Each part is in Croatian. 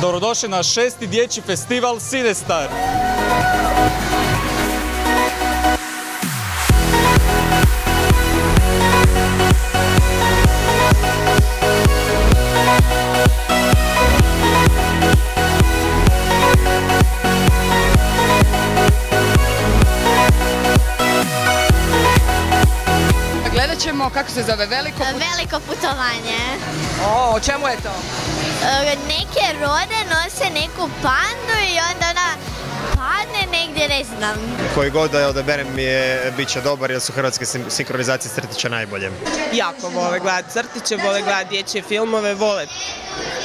Dobrodošli na 6. dječji festival Sinestar. Gledat ćemo, kako se zove, Veliko putovanje. O čemu je to? Neke rode nose neku pandu i onda ona padne negdje, ne znam. Koji god da je odaberem bit će dobar jer su hrvatske sinkronizacije crtića najbolje. Jako vole gledati crtiće, vole gledati dječje filmove, vole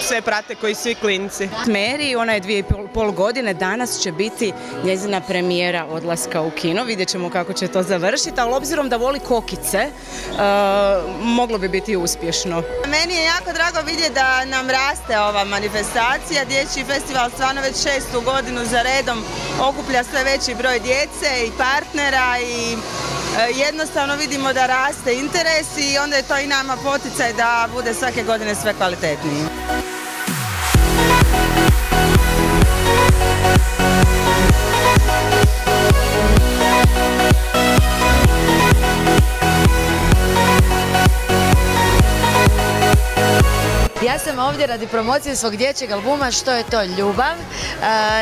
sve prate koji svi klinci. Meri, ona je 2,5 godine, danas će biti njezina premijera odlaska u kino, vidjet ćemo kako će to završiti, ali obzirom da voli kokice, moglo bi biti uspješno. Meni je jako drago vidjeti da nam raste ova manifestacija, dječji festival stvarno već 6. godinu za redom okuplja sve veći broj djece i partnera i jednostavno vidimo da raste interes i onda je to i nama poticaj da bude svake godine sve kvalitetniji. Ja sam ovdje radi promocije svog dječjeg albuma Što je to ljubav.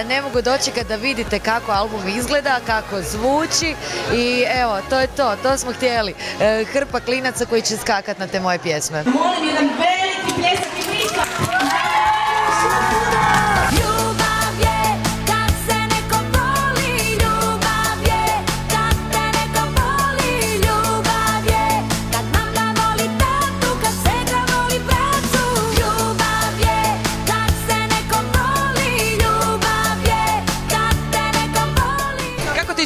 Ne mogu dočekati da vidite kako album izgleda, kako zvuči i evo, to je to, to smo htjeli. Hrpa klinaca koji će skakati na te moje pjesme. Molim jedan veliki pljesak i miška!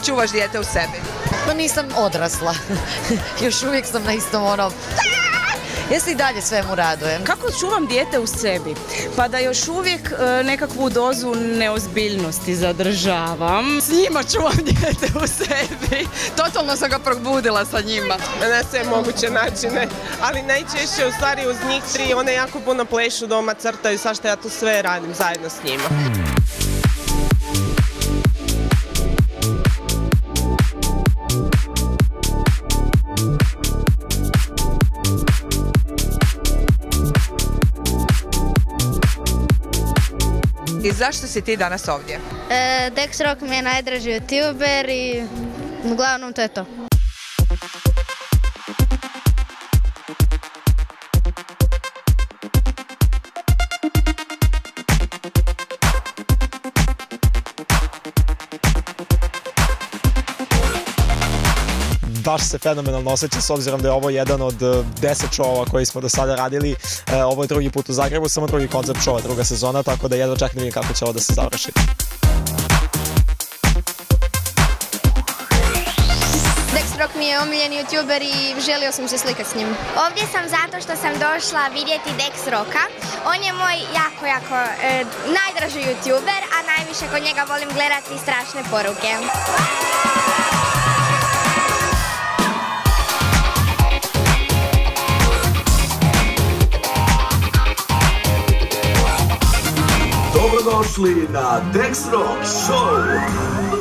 Čuvaš dijete u sebi? Pa nisam odrasla. Još uvijek sam na istom onom... Ja se i dalje svemu radujem. Kako čuvam dijete u sebi? Pa da još uvijek nekakvu dozu neozbiljnosti zadržavam. S njima čuvam dijete u sebi. Totalno sam ga probudila sa njima. Na sve moguće načine, ali najčešće u stvari uz njih 3 one jako puno plešu doma, crtaju, svašta ja tu sve radim zajedno s njima. I zašto si ti danas ovdje? Dex Rock mi je najdraži youtuber i uglavnom to je to. Baš se fenomenalno osjeća s obzirom da je ovo jedan od 10 šova koji smo do sada radili. Ovo je drugi put u Zagrebu, samo drugi koncept šova, druga sezona, tako da jedva čak ne vidim kako će ovo da se završi. Dex Rock mi je omiljeni youtuber i želio sam se slikati s njim. Ovdje sam zato što sam došla vidjeti Dex Rocka. On je moj jako najdraži youtuber, a najviše kod njega volim gledati strašne poruke. Dobrodošli na Dex Rock Show!